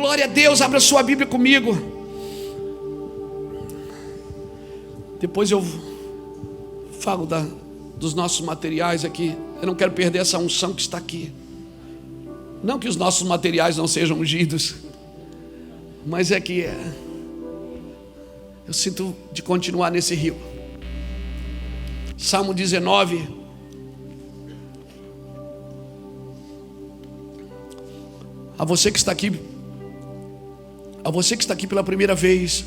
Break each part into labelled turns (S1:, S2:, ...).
S1: Glória a Deus, abra sua Bíblia comigo. Depois eu falo dos nossos materiais aqui. Eu não quero perder essa unção que está aqui. Não que os nossos materiais não sejam ungidos, mas é que eu sinto de continuar nesse rio. Salmo 19. A você que está aqui pela primeira vez,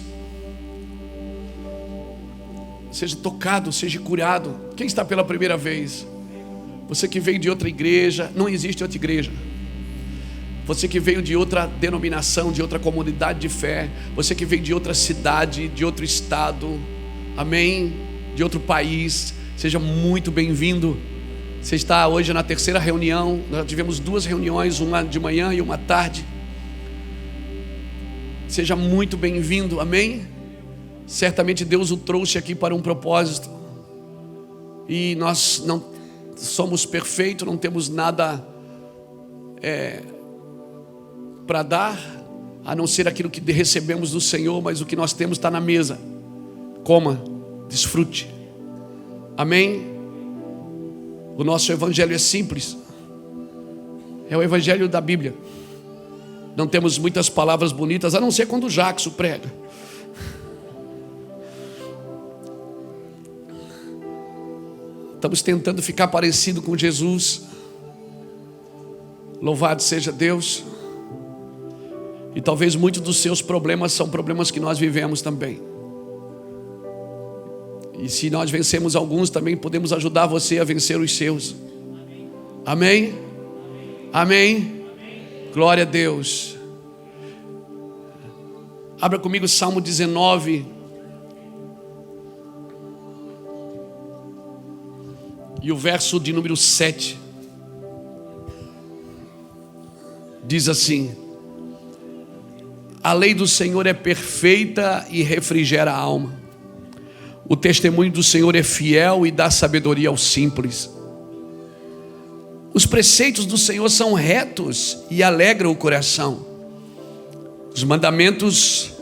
S1: seja tocado, seja curado. Quem está pela primeira vez? Você que veio de outra igreja, não existe outra igreja. Você que veio de outra denominação, de outra comunidade de fé, você que veio de outra cidade, de outro estado, amém? De outro país, seja muito bem-vindo. Você está hoje na terceira reunião. Nós tivemos 2 reuniões, uma de manhã e uma à tarde. Seja muito bem-vindo, amém? Certamente Deus o trouxe aqui para um propósito. E nós não somos perfeitos, não temos nada para dar, a não ser aquilo que recebemos do Senhor, mas o que nós temos está na mesa. Coma, desfrute, amém? O nosso evangelho é simples, é o evangelho da Bíblia. Não temos muitas palavras bonitas, a não ser quando o Jackson prega. Estamos tentando ficar parecido com Jesus. Louvado seja Deus. E talvez muitos dos seus problemas são problemas que nós vivemos também. E se nós vencemos alguns, também podemos ajudar você a vencer os seus. Amém? Amém? Glória a Deus. Abra comigo Salmo 19. E o verso de número 7. Diz assim: a lei do Senhor é perfeita e refrigera a alma. O testemunho do Senhor é fiel e dá sabedoria aos simples. Os preceitos do Senhor são retos e alegram o coração. Os mandamentos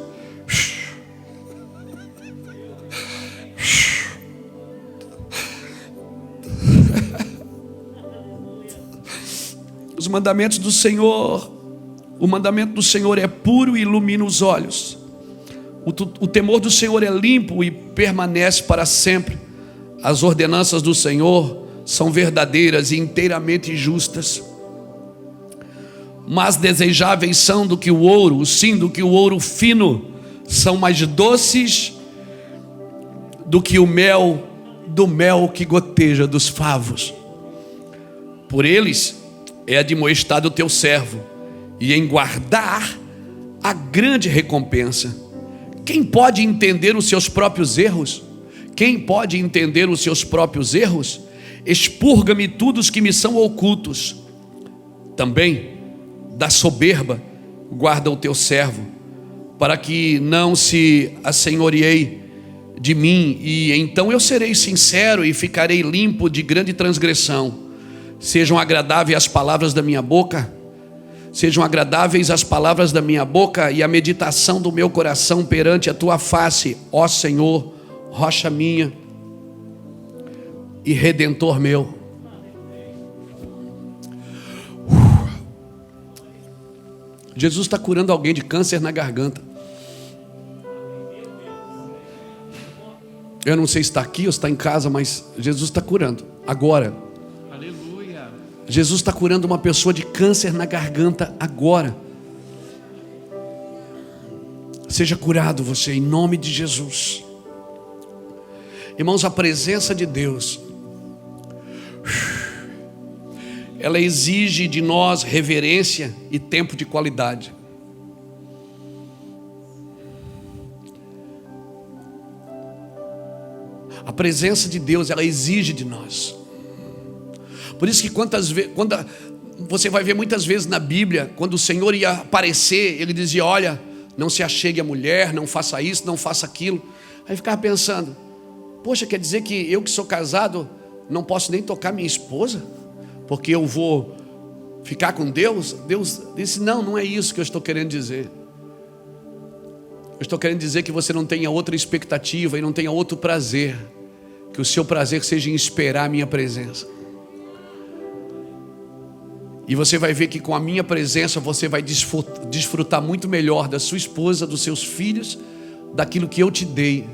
S1: os mandamentos do Senhor, o mandamento do Senhor é puro e ilumina os olhos. O temor do Senhor é limpo e permanece para sempre. As ordenanças do Senhor são verdadeiras e inteiramente justas. Mais desejáveis são do que o ouro, sim, do que o ouro fino. São mais doces do que o mel, do mel que goteja dos favos. Por eles é admoestado o teu servo, e em guardar a grande recompensa. Quem pode entender os seus próprios erros? Quem pode entender os seus próprios erros? Expurga-me tudo os que me são ocultos. Também da soberba guarda o teu servo, para que não se assenhoreie de mim, e então eu serei sincero e ficarei limpo de grande transgressão. Sejam agradáveis as palavras da minha boca, sejam agradáveis as palavras da minha boca e a meditação do meu coração perante a tua face, ó Senhor, rocha minha e redentor meu. Jesus está curando alguém de câncer na garganta. Eu não sei se está aqui ou se está em casa, mas Jesus está curando agora. Jesus está curando uma pessoa de câncer na garganta agora. Seja curado você, em nome de Jesus. Irmãos, a presença de Deus, ela exige de nós reverência e tempo de qualidade. A presença de Deus, ela exige de nós. Por isso que quando você vai ver muitas vezes na Bíblia, quando o Senhor ia aparecer, Ele dizia: olha, não se achegue a mulher, não faça isso, não faça aquilo. Aí ficava pensando: poxa, quer dizer que eu que sou casado não posso nem tocar minha esposa? Porque eu vou ficar com Deus, Deus disse: não é isso que eu estou querendo dizer. Eu estou querendo dizer que você não tenha outra expectativa e não tenha outro prazer, que o seu prazer seja em esperar a minha presença. E você vai ver que com a minha presença você vai desfrutar muito melhor da sua esposa, dos seus filhos, daquilo que eu te dei.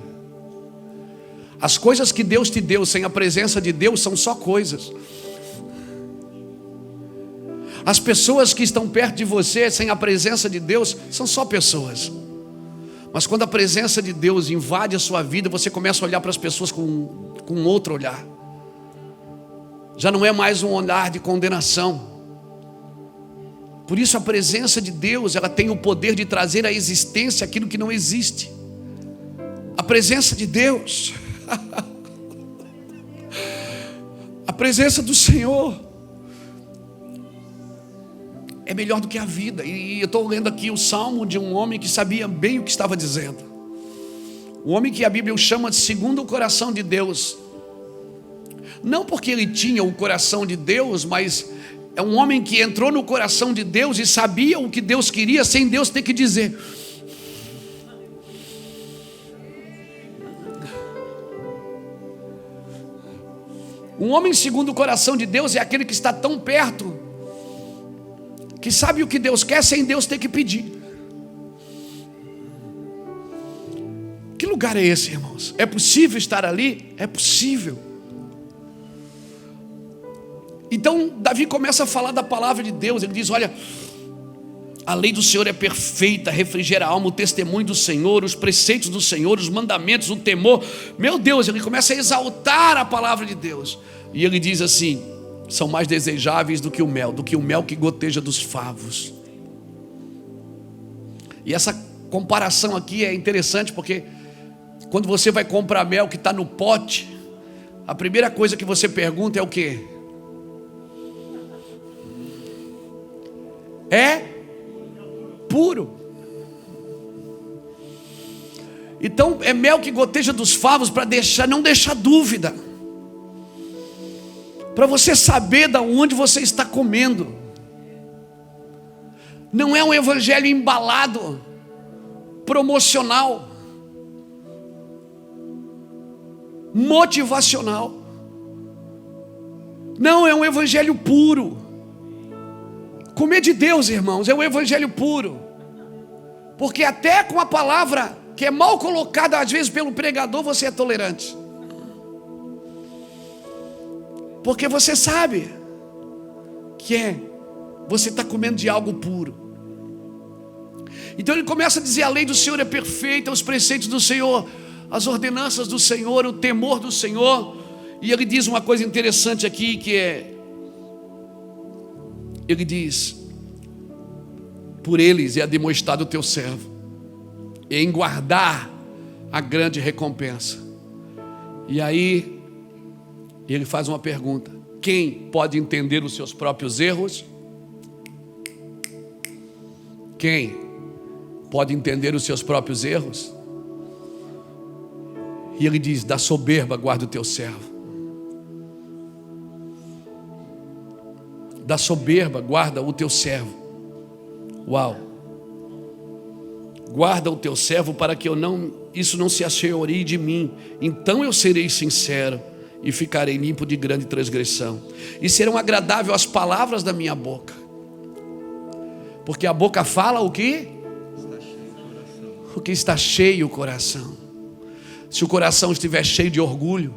S1: As coisas que Deus te deu sem a presença de Deus são só coisas. As pessoas que estão perto de você sem a presença de Deus são só pessoas. Mas quando a presença de Deus invade a sua vida, você começa a olhar para as pessoas com outro olhar. Já não é mais um olhar de condenação. Por isso a presença de Deus, ela tem o poder de trazer à existência aquilo que não existe. A presença de Deus, a presença do Senhor é melhor do que a vida. E eu estou lendo aqui o salmo de um homem que sabia bem o que estava dizendo. O homem que a Bíblia chama de segundo o coração de Deus. Não porque ele tinha o coração de Deus, mas é um homem que entrou no coração de Deus e sabia o que Deus queria sem Deus ter que dizer. Um homem segundo o coração de Deus é aquele que está tão perto, que sabe o que Deus quer sem Deus ter que pedir. Que lugar é esse, irmãos? É possível estar ali? É possível. Então Davi começa a falar da palavra de Deus. Ele diz: olha, a lei do Senhor é perfeita, refrigera a alma, o testemunho do Senhor, os preceitos do Senhor, os mandamentos, o temor. Meu Deus, ele começa a exaltar a palavra de Deus. E ele diz assim: são mais desejáveis do que o mel que goteja dos favos. E essa comparação aqui é interessante, porque quando você vai comprar mel que está no pote, a primeira coisa que você pergunta é o quê? É puro. Então é mel que goteja dos favos para não deixar dúvida, para você saber de onde você está comendo. Não é um evangelho embalado, promocional, motivacional. Não, é um evangelho puro. Comer de Deus, irmãos, é um evangelho puro. Porque até com a palavra que é mal colocada às vezes pelo pregador, você é tolerante. Porque você sabe que você está comendo de algo puro. Então ele começa a dizer: a lei do Senhor é perfeita, os preceitos do Senhor, as ordenanças do Senhor, o temor do Senhor. E ele diz uma coisa interessante aqui, que é: ele diz: por eles é demonstrado o teu servo, em guardar a grande recompensa. E aí ele faz uma pergunta: quem pode entender os seus próprios erros? Quem pode entender os seus próprios erros? E ele diz: da soberba guarda o teu servo. Da soberba guarda o teu servo. Uau! Guarda o teu servo para que isso não se assenhoreie de mim. Então eu serei sincero e ficarei limpo de grande transgressão. E serão agradáveis as palavras da minha boca. Porque a boca fala o que? O que está cheio o coração. Se o coração estiver cheio de orgulho,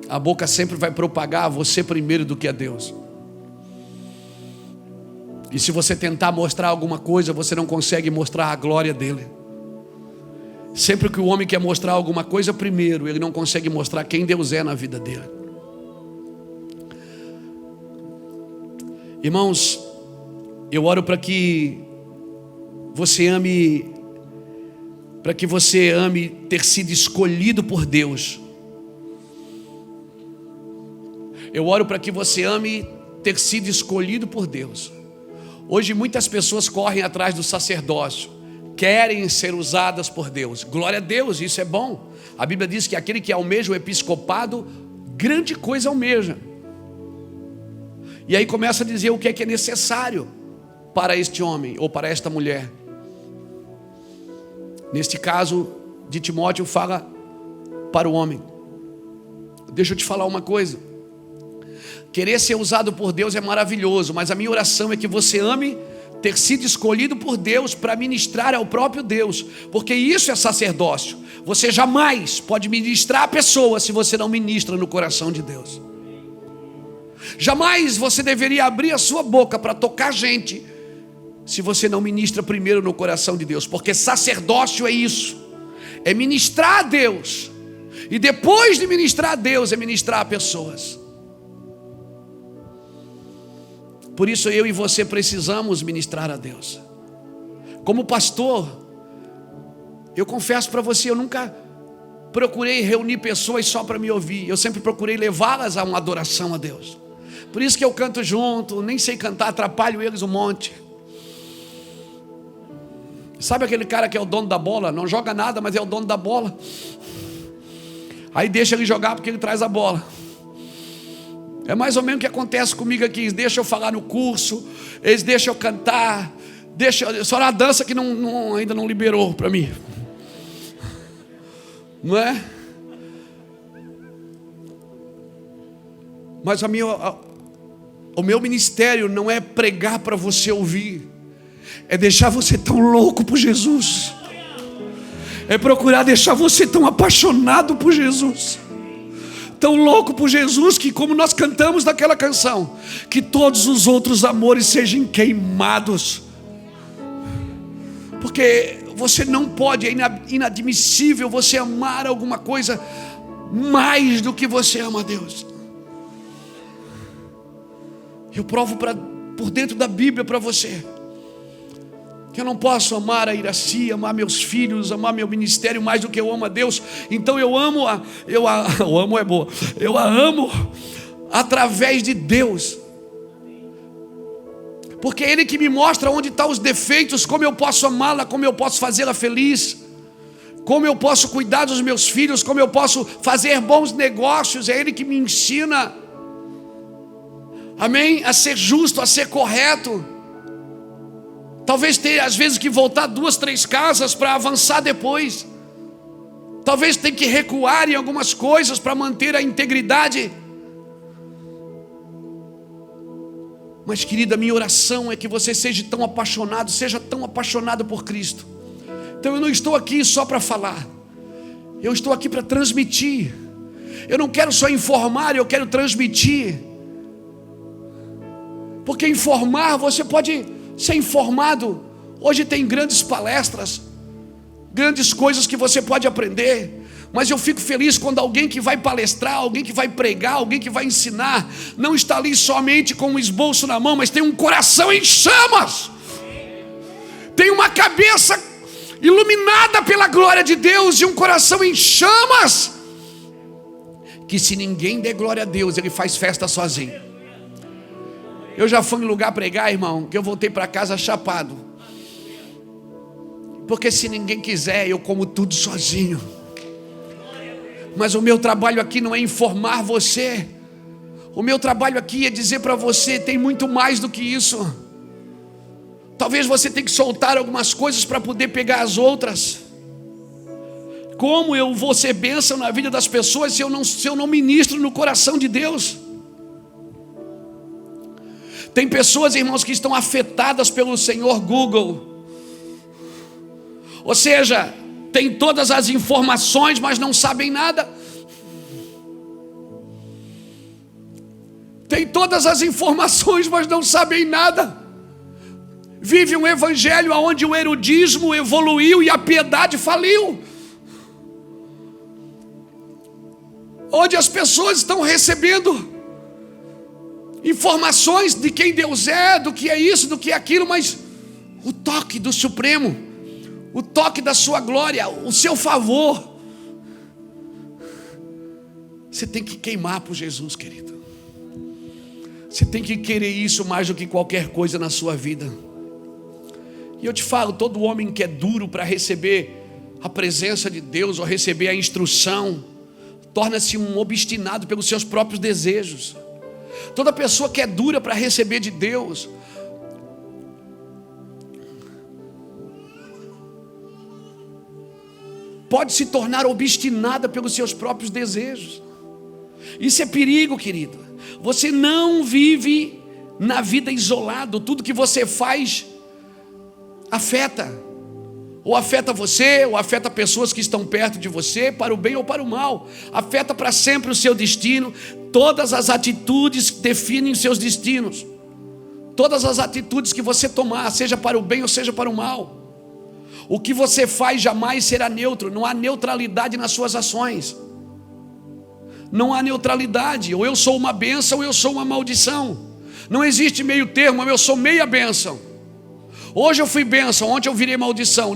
S1: a boca sempre vai propagar a você primeiro do que a Deus. E se você tentar mostrar alguma coisa, você não consegue mostrar a glória dele. Sempre que o homem quer mostrar alguma coisa primeiro, ele não consegue mostrar quem Deus é na vida dele. Irmãos, eu oro para que você ame ter sido escolhido por Deus. Eu oro para que você ame ter sido escolhido por Deus. Hoje muitas pessoas correm atrás do sacerdócio, querem ser usadas por Deus. Glória a Deus, isso é bom. A Bíblia diz que aquele que almeja o episcopado, grande coisa almeja. E aí começa a dizer o que é necessário para este homem ou para esta mulher. Neste caso de Timóteo, fala para o homem. Deixa eu te falar uma coisa. Querer ser usado por Deus é maravilhoso, mas a minha oração é que você ame ter sido escolhido por Deus para ministrar ao próprio Deus, porque isso é sacerdócio. Você jamais pode ministrar a pessoa se você não ministra no coração de Deus. Jamais você deveria abrir a sua boca para tocar gente se você não ministra primeiro no coração de Deus, porque sacerdócio é isso, é ministrar a Deus, e depois de ministrar a Deus é ministrar a pessoas. Por isso eu e você precisamos ministrar a Deus. Como pastor, eu confesso para você, eu nunca procurei reunir pessoas só para me ouvir. Eu sempre procurei levá-las a uma adoração a Deus. Por isso que eu canto junto, nem sei cantar, atrapalho eles um monte. Sabe aquele cara que é o dono da bola? Não joga nada, mas é o dono da bola. Aí deixa ele jogar porque ele traz a bola. É mais ou menos o que acontece comigo aqui. Eles deixam eu falar no curso, eles deixam eu cantar, só na dança que ainda não liberou para mim. Não é? Mas o meu ministério não é pregar para você ouvir, é deixar você tão louco por Jesus, é procurar deixar você tão apaixonado por Jesus, tão louco por Jesus, que como nós cantamos naquela canção, que todos os outros amores sejam queimados. Porque você não pode, é inadmissível você amar alguma coisa mais do que você ama a Deus. Eu provo por dentro da Bíblia para você que eu não posso amar a Iraci, amar meus filhos, amar meu ministério mais do que eu amo a Deus. Então eu amo eu a amo através de Deus, porque é Ele que me mostra onde estão os defeitos, como eu posso amá-la, como eu posso fazê-la feliz, como eu posso cuidar dos meus filhos, como eu posso fazer bons negócios. É Ele que me ensina, amém, a ser justo, a ser correto. Talvez tenha às vezes que voltar 2, 3 casas para avançar depois. Talvez tenha que recuar em algumas coisas para manter a integridade. Mas querida, minha oração é que você seja tão apaixonado por Cristo. Então eu não estou aqui só para falar, eu estou aqui para transmitir. Eu não quero só informar, eu quero transmitir. Porque informar, você pode ser informado. Hoje tem grandes palestras, grandes coisas que você pode aprender. Mas eu fico feliz quando alguém que vai palestrar, alguém que vai pregar, alguém que vai ensinar, não está ali somente com um esboço na mão, mas tem um coração em chamas, tem uma cabeça iluminada pela glória de Deus e um coração em chamas, que se ninguém der glória a Deus, ele faz festa sozinho. Eu já fui em lugar pregar, irmão, que eu voltei para casa chapado, porque se ninguém quiser, eu como tudo sozinho. Mas o meu trabalho aqui não é informar você, o meu trabalho aqui é dizer para você, tem muito mais do que isso. Talvez você tenha que soltar algumas coisas para poder pegar as outras. Como eu vou ser bênção na vida das pessoas se eu não ministro no coração de Deus? Tem pessoas, irmãos, que estão afetadas pelo Senhor Google. Ou seja, tem todas as informações, mas não sabem nada. Tem todas as informações, mas não sabem nada. Vive um evangelho onde o erudismo evoluiu e a piedade faliu. Onde as pessoas estão recebendo informações de quem Deus é, do que é isso, do que é aquilo, mas o toque do Supremo, o toque da sua glória, o seu favor, você tem que queimar por Jesus, querido. Você tem que querer isso mais do que qualquer coisa na sua vida. E eu te falo, todo homem que é duro para receber a presença de Deus ou receber a instrução, torna-se um obstinado pelos seus próprios desejos. Toda pessoa que é dura para receber de Deus, pode se tornar obstinada pelos seus próprios desejos. Isso é perigo, querido. Você não vive na vida isolado. Tudo que você faz afeta. Ou afeta você, ou afeta pessoas que estão perto de você, para o bem ou para o mal. Afeta para sempre o seu destino. Todas as atitudes definem os seus destinos. Todas as atitudes que você tomar, seja para o bem ou seja para o mal. O que você faz jamais será neutro. Não há neutralidade nas suas ações. Não há neutralidade. Ou eu sou uma bênção ou eu sou uma maldição. Não existe meio termo, eu sou meia bênção. Hoje eu fui bênção, ontem eu virei maldição.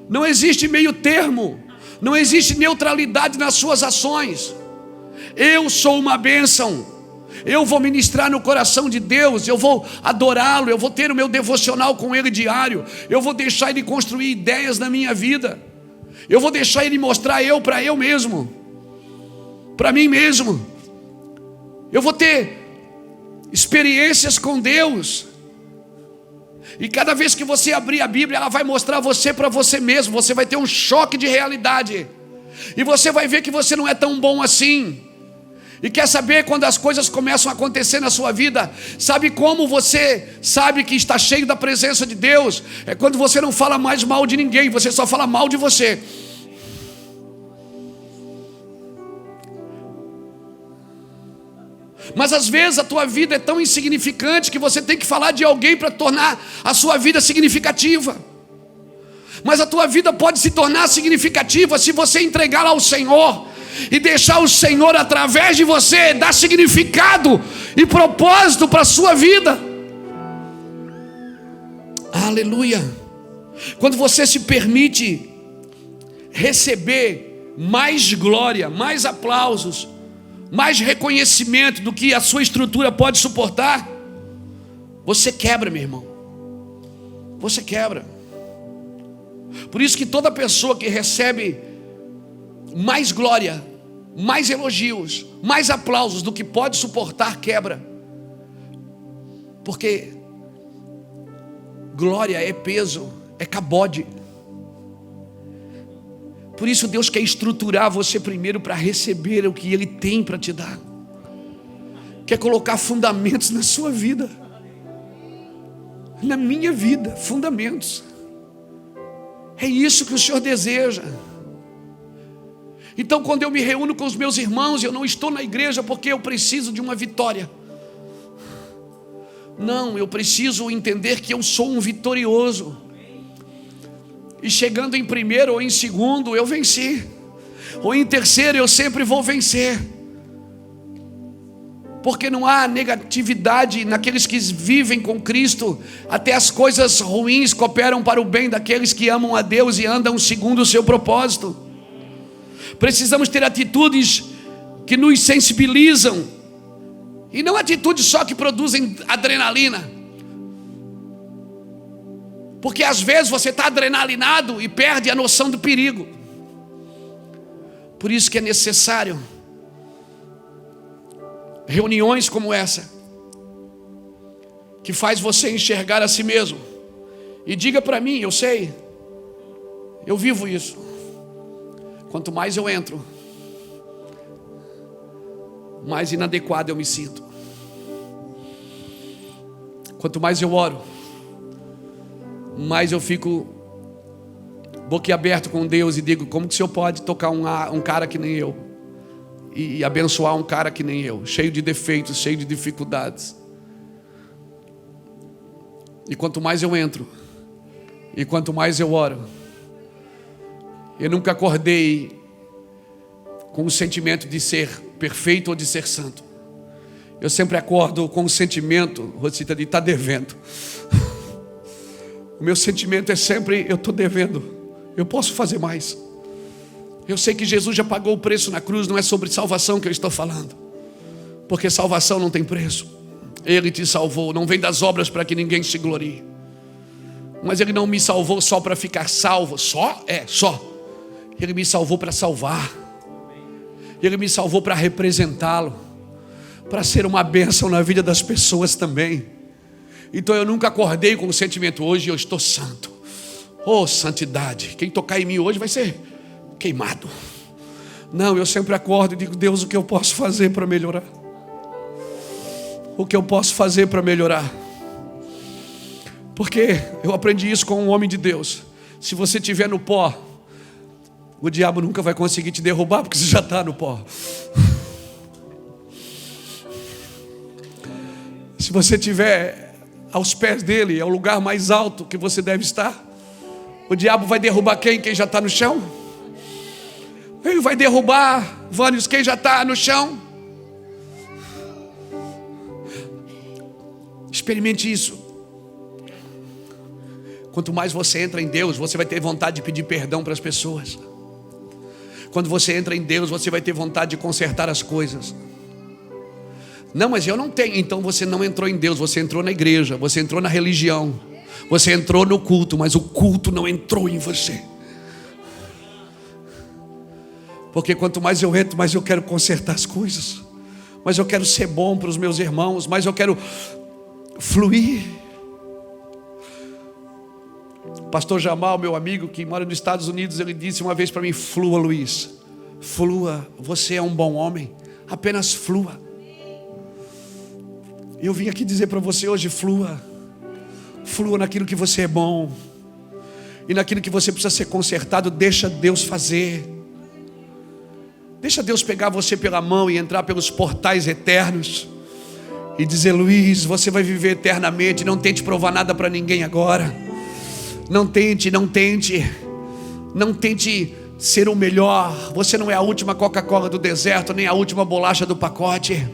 S1: Não existe meio termo. Não existe neutralidade nas suas ações. Eu sou uma bênção. Eu vou ministrar no coração de Deus, eu vou adorá-lo, eu vou ter o meu devocional com Ele diário, eu vou deixar Ele construir ideias na minha vida, eu vou deixar Ele mostrar eu para eu mesmo, para mim mesmo. Eu vou ter experiências com Deus. E cada vez que você abrir a Bíblia, ela vai mostrar você para você mesmo. Você vai ter um choque de realidade. E você vai ver que você não é tão bom assim. E quer saber quando as coisas começam a acontecer na sua vida? Sabe como você sabe que está cheio da presença de Deus? É quando você não fala mais mal de ninguém, você só fala mal de você. Mas às vezes a tua vida é tão insignificante que você tem que falar de alguém para tornar a sua vida significativa. Mas a tua vida pode se tornar significativa se você entregá-la ao Senhor e deixar o Senhor através de você dar significado e propósito para a sua vida. Aleluia. Quando você se permite receber mais glória, mais aplausos, mais reconhecimento do que a sua estrutura pode suportar, você quebra, meu irmão. Você quebra. Por isso que toda pessoa que recebe mais glória, mais elogios, mais aplausos do que pode suportar, quebra. Porque glória é peso, é cabode. Por isso Deus quer estruturar você primeiro para receber o que Ele tem para te dar. Quer colocar fundamentos na sua vida. Na minha vida, fundamentos. É isso que o Senhor deseja. Então quando eu me reúno com os meus irmãos, eu não estou na igreja porque eu preciso de uma vitória. Não, eu preciso entender que eu sou um vitorioso. E chegando em primeiro ou em segundo, eu venci. Ou em terceiro, eu sempre vou vencer. Porque não há negatividade naqueles que vivem com Cristo. Até as coisas ruins cooperam para o bem daqueles que amam a Deus e andam segundo o seu propósito. Precisamos ter atitudes que nos sensibilizam. E não atitudes só que produzem adrenalina. Porque às vezes você está adrenalinado e perde a noção do perigo. Por isso que é necessário reuniões como essa, que faz você enxergar a si mesmo. E diga para mim, eu sei, eu vivo isso. Quanto mais eu entro, mais inadequado eu me sinto. Quanto mais eu oro, mais eu fico boquiaberto com Deus e digo, como que o Senhor pode tocar um cara que nem eu e abençoar um cara que nem eu, cheio de defeitos, cheio de dificuldades. E quanto mais eu entro e quanto mais eu oro, eu nunca acordei com o sentimento de ser perfeito ou de ser santo. Eu sempre acordo com o sentimento, Rosita, de estar devendo. O meu sentimento é sempre, eu estou devendo, eu posso fazer mais. Eu sei que Jesus já pagou o preço na cruz, não é sobre salvação que eu estou falando. Porque salvação não tem preço. Ele te salvou, não vem das obras para que ninguém se glorie. Mas Ele não me salvou só para ficar salvo, só. Ele me salvou para salvar. Ele me salvou para representá-lo. para ser uma bênção na vida das pessoas também. Então eu nunca acordei com o sentimento: hoje eu estou santo. Oh, santidade, quem tocar em mim hoje vai ser queimado. Não, eu sempre acordo e digo: Deus, o que eu posso fazer para melhorar? O que eu posso fazer para melhorar? Porque eu aprendi isso com um homem de Deus. Se você estiver no pó, o diabo nunca vai conseguir te derrubar, porque você já está no pó. Se você estiver aos pés dele, é o lugar mais alto que você deve estar. O diabo vai derrubar quem? Quem já está no chão? Ele vai derrubar, Vânios, quem já está no chão. Experimente isso. Quanto mais você entra em Deus, você vai ter vontade de pedir perdão para as pessoas. Quando você entra em Deus, você vai ter vontade de consertar as coisas. Não, mas eu não tenho. Então você não entrou em Deus, você entrou na igreja, você entrou na religião, você entrou no culto, mas o culto não entrou em você. Porque quanto mais eu entro, mais eu quero consertar as coisas, mais eu quero ser bom para os meus irmãos, mais eu quero fluir. Pastor Jamal, meu amigo que mora nos Estados Unidos, ele disse uma vez para mim: flua, Luiz, flua, você é um bom homem, apenas flua. Eu vim aqui dizer para você hoje: flua. Flua naquilo que você é bom, e naquilo que você precisa ser consertado, deixa Deus fazer. Deixa Deus pegar você pela mão e entrar pelos portais eternos e dizer: Luiz, você vai viver eternamente. Não tente provar nada para ninguém agora. Não tente ser o melhor. Você não é a última Coca-Cola do deserto, nem a última bolacha do pacote.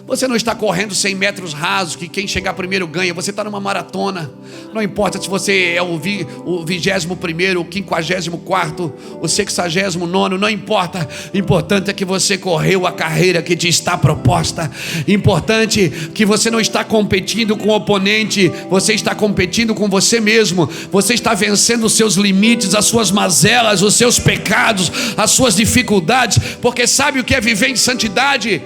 S1: Você não está correndo 100 metros rasos, que quem chegar primeiro ganha. Você está numa maratona. Não importa se você é o 21º, o 54º, o 69º, não importa. Importante é que você correu a carreira que te está proposta. Importante que você não está competindo com o oponente, você está competindo com você mesmo. Você está vencendo os seus limites, as suas mazelas, os seus pecados, as suas dificuldades. Porque sabe o que é viver em santidade?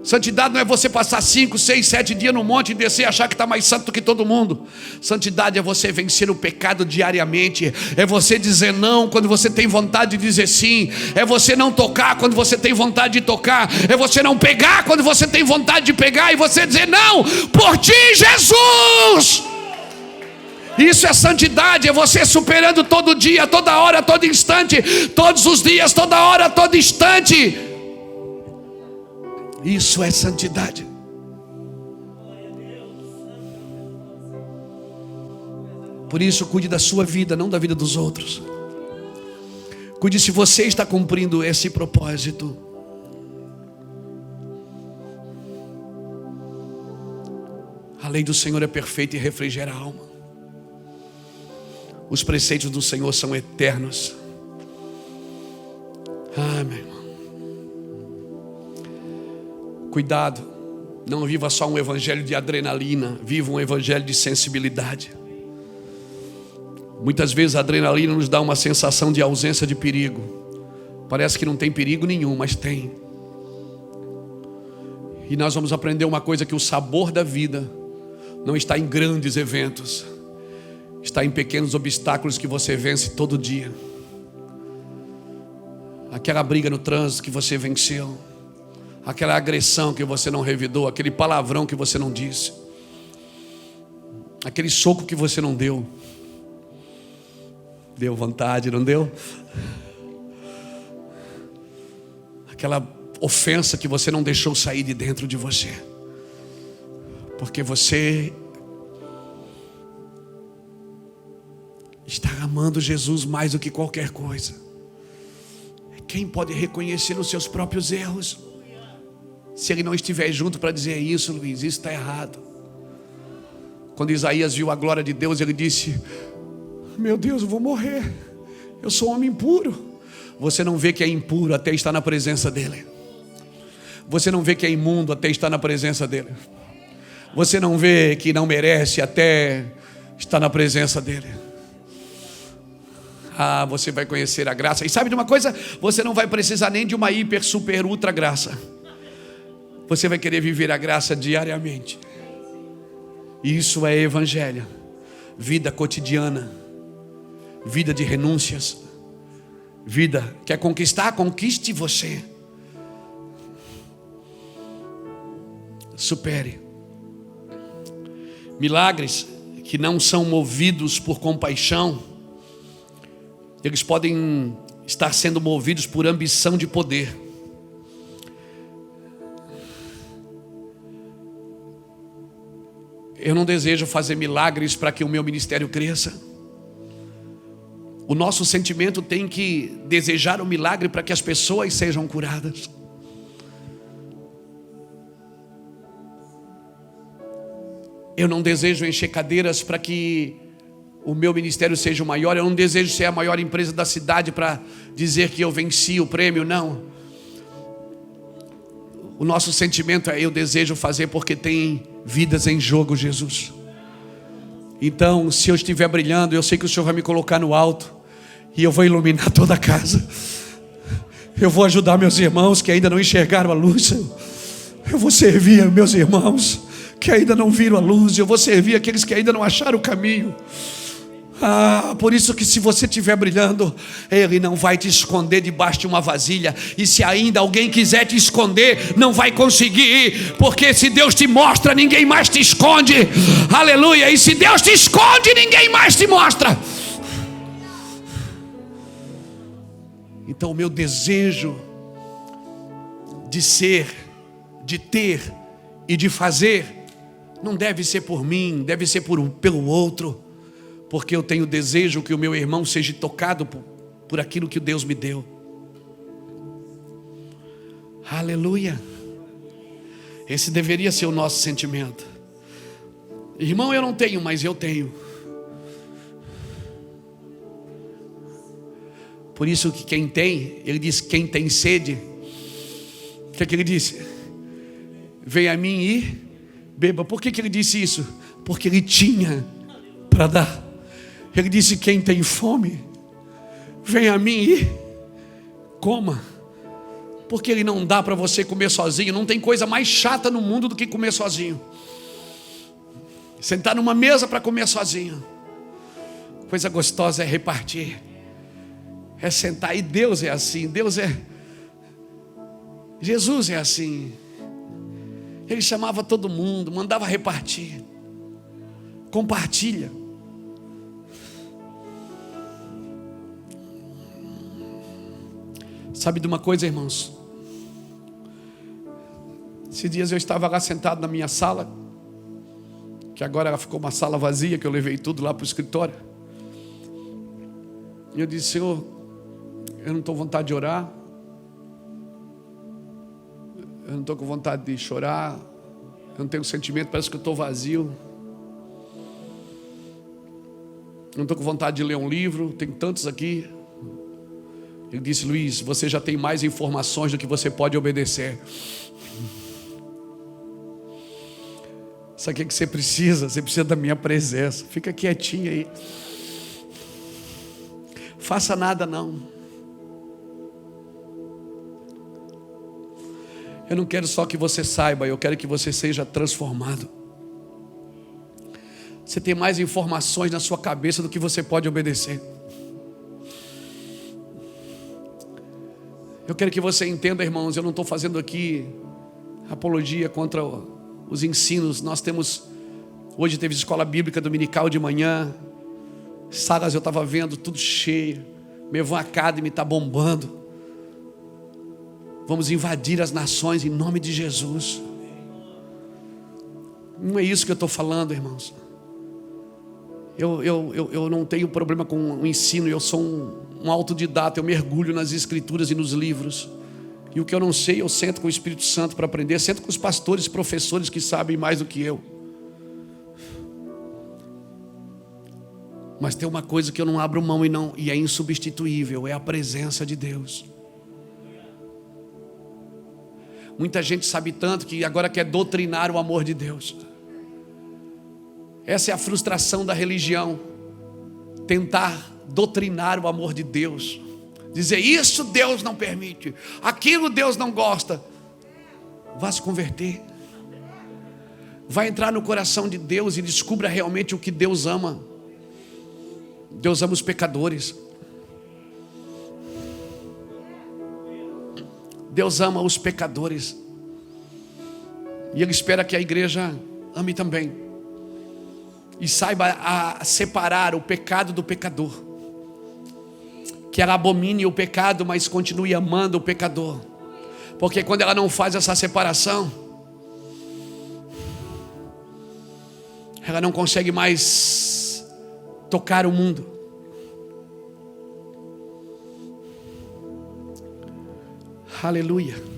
S1: Santidade não é você passar 5, 6, 7 dias no monte e descer e achar que está mais santo do que todo mundo. Santidade é você vencer o pecado diariamente. É você dizer não quando você tem vontade de dizer sim. É você não tocar quando você tem vontade de tocar. É você não pegar quando você tem vontade de pegar. E você dizer: não, por ti, Jesus. Isso é santidade. É você superando todo dia, toda hora, todo instante, todos os dias, toda hora, todo instante. Isso é santidade. Por isso, cuide da sua vida, não da vida dos outros. Cuide se você está cumprindo esse propósito. A lei do Senhor é perfeita e refrigera a alma. Os preceitos do Senhor são eternos. Amém. Cuidado, não viva só um evangelho de adrenalina, viva um evangelho de sensibilidade. Muitas vezes a adrenalina nos dá uma sensação de ausência de perigo. Parece que não tem perigo nenhum, mas tem. E nós vamos aprender uma coisa: que o sabor da vida não está em grandes eventos, está em pequenos obstáculos que você vence todo dia. Aquela briga no trânsito que você venceu, aquela agressão que você não revidou, aquele palavrão que você não disse, aquele soco que você não deu. Deu vontade, não deu? Aquela ofensa que você não deixou sair de dentro de você, porque você está amando Jesus mais do que qualquer coisa. Quem pode reconhecer os seus próprios erros? Se ele não estiver junto para dizer isso: Luiz, isso está errado. Quando Isaías viu a glória de Deus, ele disse: meu Deus, eu vou morrer, eu sou um homem impuro. Você não vê que é impuro até estar na presença dele. Você não vê que é imundo até estar na presença dele. Você não vê que não merece até estar na presença dele. Ah, você vai conhecer a graça. E sabe de uma coisa? Você não vai precisar nem de uma hiper, super, ultra graça. você vai querer viver a graça diariamente. E isso é evangelho, vida cotidiana, vida de renúncias, vida. Quer conquistar? Conquiste você. Supere. Milagres que não são movidos por compaixão, eles podem estar sendo movidos por ambição de poder. Eu não desejo fazer milagres para que o meu ministério cresça. O nosso sentimento tem que desejar o milagre para que as pessoas sejam curadas. Eu não desejo encher cadeiras para que o meu ministério seja o maior. Eu não desejo ser a maior empresa da cidade para dizer que eu venci o prêmio, não. O nosso sentimento é: eu desejo fazer porque tem vidas em jogo, Jesus. Então, se eu estiver brilhando, eu sei que o Senhor vai me colocar no alto e eu vou iluminar toda a casa. Eu vou ajudar meus irmãos que ainda não enxergaram a luz. Eu vou servir meus irmãos que ainda não viram a luz. Eu vou servir aqueles que ainda não acharam o caminho. Por isso que se você estiver brilhando, Ele não vai te esconder debaixo de uma vasilha. E se ainda alguém quiser te esconder, não vai conseguir. Porque se Deus te mostra, ninguém mais te esconde. Aleluia. E se Deus te esconde, ninguém mais te mostra. Então o meu desejo de ser, de ter e de fazer não deve ser por mim, deve ser pelo outro. Porque eu tenho desejo que o meu irmão seja tocado por aquilo que Deus me deu. Aleluia. Esse deveria ser o nosso sentimento. Irmão, eu não tenho, mas eu tenho. Por isso que quem tem, ele diz: quem tem sede, o que é que ele disse? Vem a mim e beba. Por que ele disse isso? Porque ele tinha para dar. Ele disse: quem tem fome, vem a mim e coma. Porque Ele não dá para você comer sozinho. Não tem coisa mais chata no mundo do que comer sozinho. Sentar numa mesa para comer sozinho. Coisa gostosa é repartir, é sentar. E Deus é assim. Jesus é assim. Ele chamava todo mundo, mandava repartir. Compartilha. Sabe de uma coisa, irmãos? Esses dias eu estava lá sentado na minha sala, que agora ela ficou uma sala vazia, que eu levei tudo lá para o escritório. E eu disse: Senhor, eu não estou com vontade de orar, eu não estou com vontade de chorar, eu não tenho sentimento, parece que eu estou vazio. Eu não estou com vontade de ler um livro, tem tantos aqui. Ele disse: Luiz, você já tem mais informações do que você pode obedecer. Sabe o que você precisa? Você precisa da minha presença. Fica quietinho aí. Faça nada não. Eu não quero só que você saiba, eu quero que você seja transformado. Você tem mais informações na sua cabeça do que você pode obedecer. Eu quero que você entenda, irmãos, eu não estou fazendo aqui apologia contra os ensinos. Nós temos, hoje teve escola bíblica dominical de manhã, salas eu estava vendo, tudo cheio. Mevan Academy está bombando. Vamos invadir as nações em nome de Jesus. Não é isso que eu estou falando, irmãos. Eu não tenho problema com o ensino. Eu sou um autodidata. Eu mergulho nas escrituras e nos livros. E o que eu não sei, eu sento com o Espírito Santo para aprender. Sento com os pastores e professores que sabem mais do que eu. Mas tem uma coisa que eu não abro mão e é insubstituível. É a presença de Deus. Muita gente sabe tanto que agora quer doutrinar o amor de Deus. Essa é a frustração da religião. Tentar doutrinar o amor de Deus. Dizer: isso Deus não permite, aquilo Deus não gosta. vá se converter. Vai entrar no coração de Deus e descubra realmente o que Deus ama. Deus ama os pecadores. Deus ama os pecadores. E Ele espera que a igreja ame também. E saiba separar o pecado do pecador. Que ela abomine o pecado, mas continue amando o pecador. Porque quando ela não faz essa separação, ela não consegue mais tocar o mundo. Aleluia.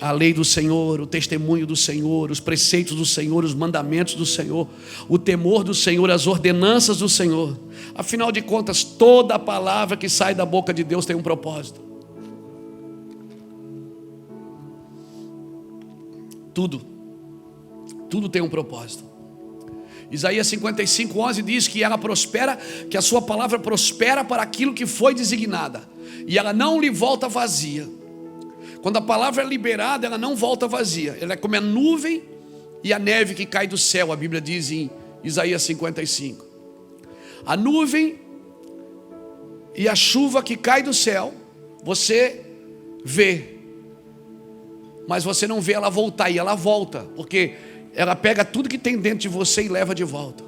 S1: A lei do Senhor, o testemunho do Senhor, os preceitos do Senhor, os mandamentos do Senhor, o temor do Senhor, as ordenanças do Senhor. Afinal de contas, toda a palavra que sai da boca de Deus tem um propósito. Tudo tem um propósito. Isaías 55:11 diz que ela prospera, que a sua palavra prospera para aquilo que foi designada, e ela não lhe volta vazia. Quando a palavra é liberada, ela não volta vazia. Ela é como a nuvem e a neve que cai do céu, a Bíblia diz em Isaías 55. A nuvem e a chuva que cai do céu, você vê, mas você não vê ela voltar, e ela volta, porque ela pega tudo que tem dentro de você e leva de volta.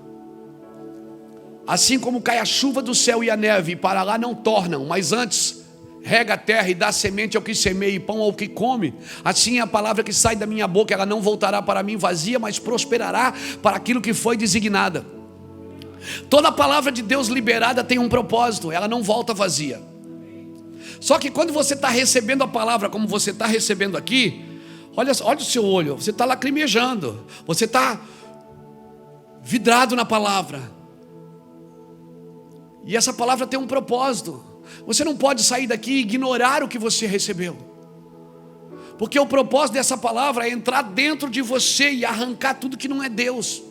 S1: Assim como cai a chuva do céu e a neve, e para lá não tornam, mas antes rega a terra e dá semente ao que semeia e pão ao que come, assim a palavra que sai da minha boca, ela não voltará para mim vazia, mas prosperará para aquilo que foi designada. Toda a palavra de Deus liberada tem um propósito, ela não volta vazia. Só que quando você está recebendo a palavra como você está recebendo aqui, olha o seu olho, você está lacrimejando, você está vidrado na palavra, e essa palavra tem um propósito. Você não pode sair daqui e ignorar o que você recebeu, porque o propósito dessa palavra é entrar dentro de você e arrancar tudo que não é Deus,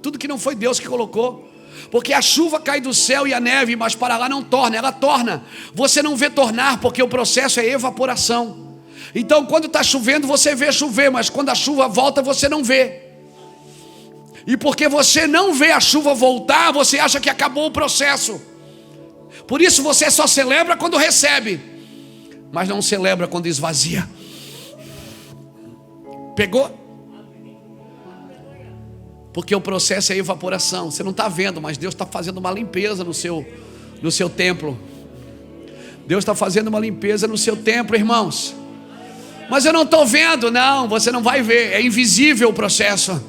S1: tudo que não foi Deus que colocou. Porque a chuva cai do céu e a neve, mas para lá não torna, ela torna. Você não vê tornar, porque o processo é evaporação. Então quando está chovendo você vê chover, mas quando a chuva volta você não vê. E porque você não vê a chuva voltar, você acha que acabou o processo. Por isso você só celebra quando recebe, mas não celebra quando esvazia. Pegou? Porque o processo é evaporação. Você não está vendo, mas Deus está fazendo uma limpeza no seu templo. Deus está fazendo uma limpeza no seu templo, irmãos. Mas eu não estou vendo. Não, você não vai ver, é invisível o processo.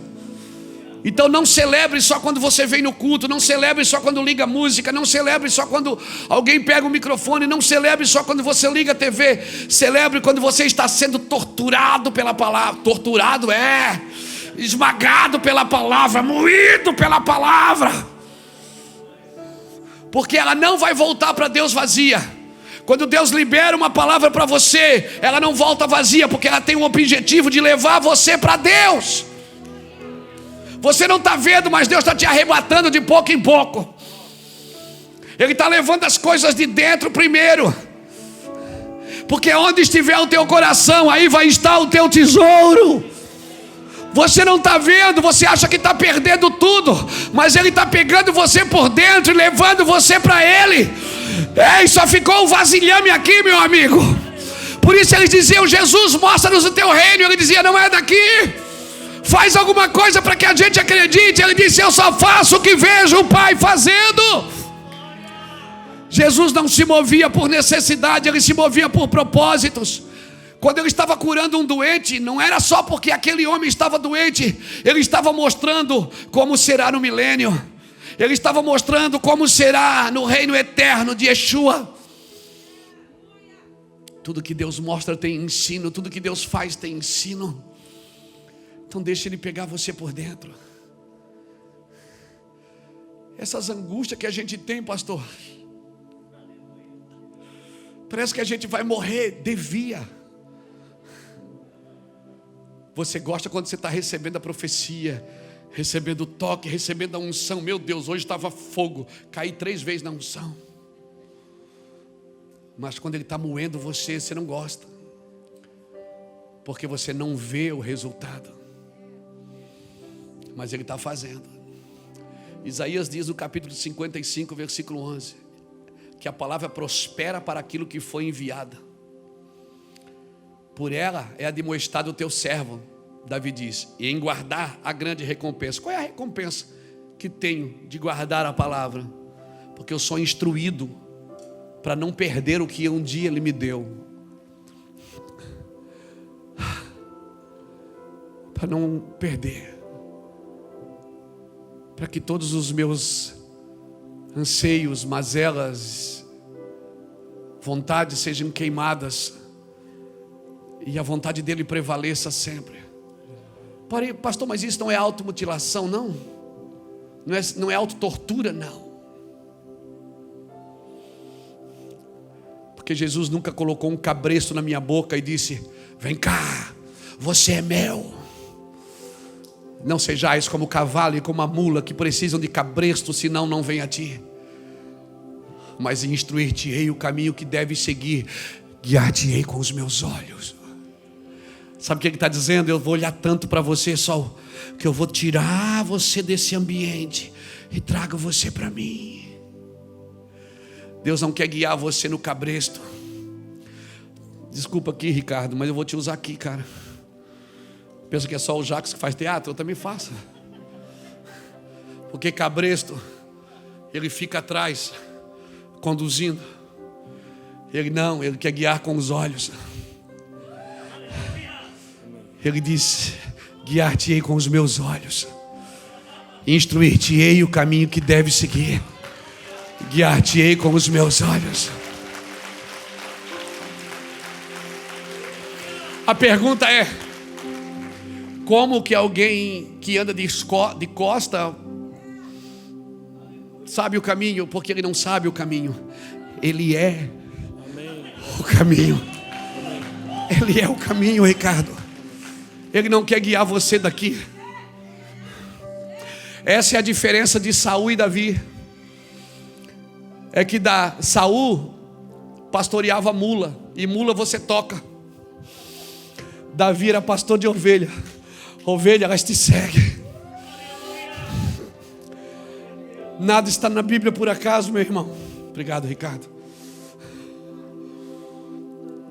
S1: Então não celebre só quando você vem no culto, não celebre só quando liga música, não celebre só quando alguém pega o microfone, não celebre só quando você liga a TV. Celebre quando você está sendo torturado pela palavra. Torturado esmagado pela palavra, moído pela palavra, porque ela não vai voltar para Deus vazia. Quando Deus libera uma palavra para você, ela não volta vazia, porque ela tem um objetivo de levar você para Deus. Você não está vendo, mas Deus está te arrebatando de pouco em pouco. Ele está levando as coisas de dentro primeiro, porque onde estiver o teu coração, aí vai estar o teu tesouro. Você não está vendo, você acha que está perdendo tudo, mas Ele está pegando você por dentro e levando você para Ele. Só ficou o vasilhame aqui, meu amigo. Por isso eles diziam: Jesus, mostra-nos o teu reino. Ele dizia: não é daqui. Faz alguma coisa para que a gente acredite. Ele disse: eu só faço o que vejo o Pai fazendo. Jesus não se movia por necessidade, Ele se movia por propósitos. Quando Ele estava curando um doente, não era só porque aquele homem estava doente. Ele estava mostrando como será no milênio. Ele estava mostrando como será no reino eterno de Yeshua. Tudo que Deus mostra tem ensino, tudo que Deus faz tem ensino. Então deixa Ele pegar você por dentro. Essas angústias que a gente tem, pastor, parece que a gente vai morrer, devia. Você gosta quando você está recebendo a profecia, recebendo o toque, recebendo a unção. Meu Deus, hoje estava fogo, caí 3 vezes na unção. Mas quando Ele está moendo você, você não gosta, porque você não vê o resultado. Mas Ele está fazendo. Isaías diz no capítulo 55, versículo 11, que a palavra prospera para aquilo que foi enviada. Por ela é admoestado o teu servo, Davi diz, e em guardar a grande recompensa. Qual é a recompensa que tenho de guardar a palavra? Porque eu sou instruído para não perder o que um dia Ele me deu. Para não perder. Para que todos os meus anseios, mazelas, vontades sejam queimadas e a vontade dele prevaleça sempre. Porém, pastor, mas isso não é automutilação, não? Não é autotortura, não. Porque Jesus nunca colocou um cabresto na minha boca e disse: vem cá, você é meu. Não sejais como o cavalo e como a mula, que precisam de cabresto, senão não vem a ti. Mas instruir-te-ei o caminho que deves seguir, guiar-te-ei com os meus olhos. Sabe o que ele está dizendo? Eu vou olhar tanto para você, só que eu vou tirar você desse ambiente e trago você para mim. Deus não quer guiar você no cabresto. Desculpa aqui, Ricardo, mas eu vou te usar aqui, cara. Pensa que é só o Jacques que faz teatro? Eu também faço. Porque cabresto, ele fica atrás, conduzindo. Ele não, ele quer guiar com os olhos. Ele diz: guiar-te-ei com os meus olhos, instruir-te-ei o caminho que deve seguir, guiar-te-ei com os meus olhos. A pergunta é: como que alguém que anda de costa sabe o caminho? Porque ele não sabe o caminho. Ele é o caminho. Ele é o caminho, Ricardo. Ele não quer guiar você daqui. Essa é a diferença de Saul e Davi. É que Saul pastoreava mula, e mula você toca. Davi era pastor de ovelha. Ovelha, elas te seguem. Nada está na Bíblia por acaso, meu irmão. Obrigado, Ricardo.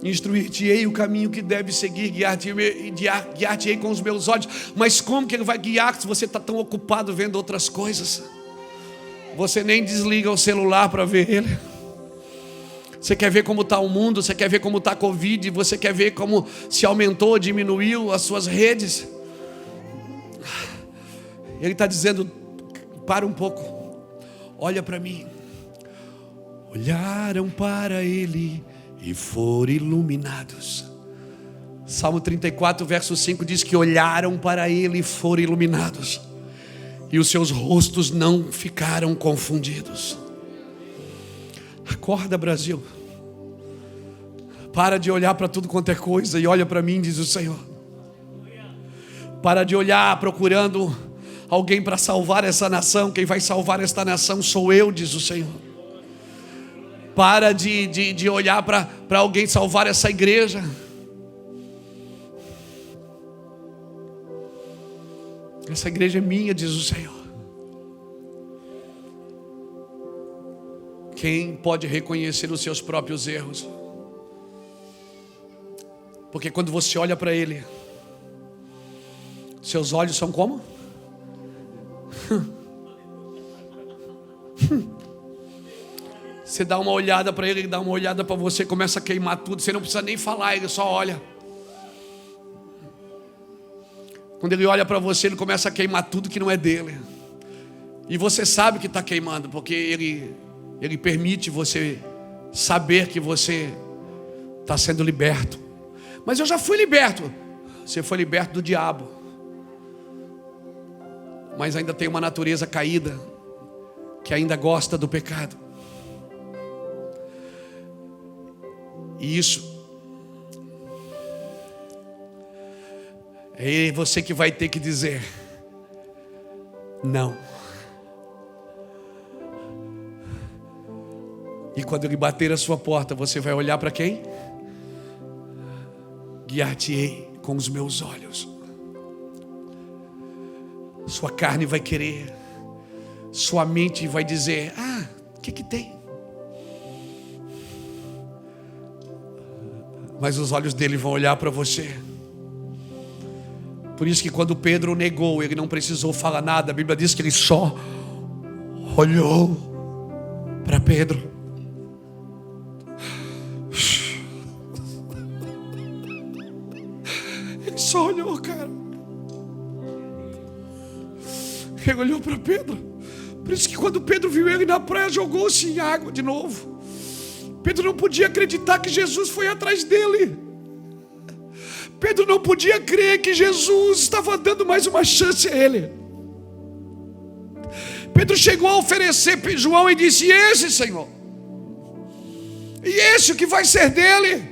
S1: Instruir-te-ei o caminho que deve seguir, guiar-te-ei com os meus olhos. Mas como que ele vai guiar se você está tão ocupado vendo outras coisas? Você nem desliga o celular para ver ele. Você quer ver como está o mundo, você quer ver como está a Covid, você quer ver como se aumentou ou diminuiu as suas redes. Ele está dizendo: para um pouco, olha para mim. Olharam para ele e foram iluminados. Salmo 34, verso 5 diz que olharam para ele e foram iluminados, e os seus rostos não ficaram confundidos. Acorda, Brasil. Para de olhar para tudo quanto é coisa e olha para mim, diz o Senhor. Para de olhar procurando alguém para salvar essa nação. Quem vai salvar esta nação sou eu, diz o Senhor. Para de olhar para alguém salvar essa igreja. Essa igreja é minha, diz o Senhor. Quem pode reconhecer os seus próprios erros? Porque quando você olha para Ele, seus olhos são como? Você dá uma olhada para Ele, Ele dá uma olhada para você, começa a queimar tudo. Você não precisa nem falar, Ele só olha. Quando Ele olha para você, Ele começa a queimar tudo que não é dele. E você sabe que está queimando, porque Ele permite você saber que você está sendo liberto. Mas eu já fui liberto. Você foi liberto do diabo, mas ainda tem uma natureza caída que ainda gosta do pecado. E isso é você que vai ter que dizer não. E quando Ele bater a sua porta, você vai olhar para quem? Guiar-te-ei com os meus olhos. Sua carne vai querer, sua mente vai dizer: ah, o que tem? Mas os olhos dele vão olhar para você. Por isso que quando Pedro negou, ele não precisou falar nada. A Bíblia diz que ele só olhou para Pedro. Ele só olhou, cara. Ele olhou para Pedro. Por isso que quando Pedro viu ele na praia, jogou-se em água de novo. Pedro não podia acreditar que Jesus foi atrás dele. Pedro não podia crer que Jesus estava dando mais uma chance a ele. Pedro chegou a oferecer para João e disse: e esse, Senhor? E esse, o que vai ser dele?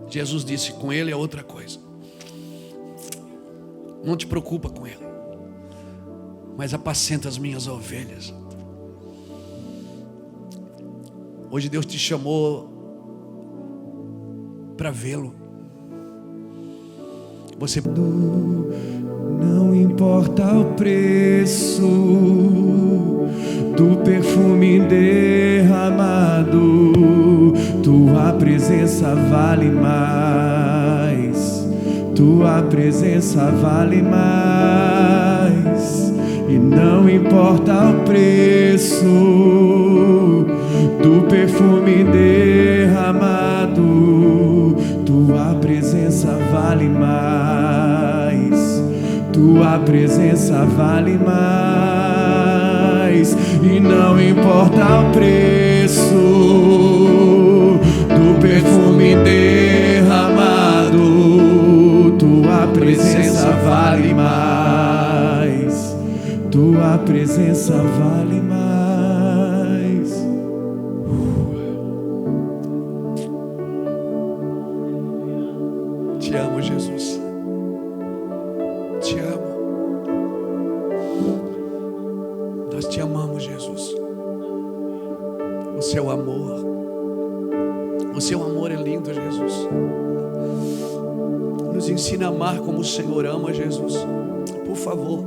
S1: Jesus disse: com ele é outra coisa. Não te preocupa com ele, mas apacenta as minhas ovelhas. Hoje Deus te chamou para vê-lo. Você
S2: não importa o preço do perfume derramado, tua presença vale mais. Tua presença vale mais. E não importa o preço do perfume derramado, tua presença vale mais. Tua presença vale mais. E não importa o preço do perfume derramado, tua presença vale mais. Tua presença vale mais.
S1: Te amo, Jesus. Te amo. Nós te amamos, Jesus. O seu amor é lindo, Jesus. Nos ensina a amar como o Senhor ama, Jesus. Por favor,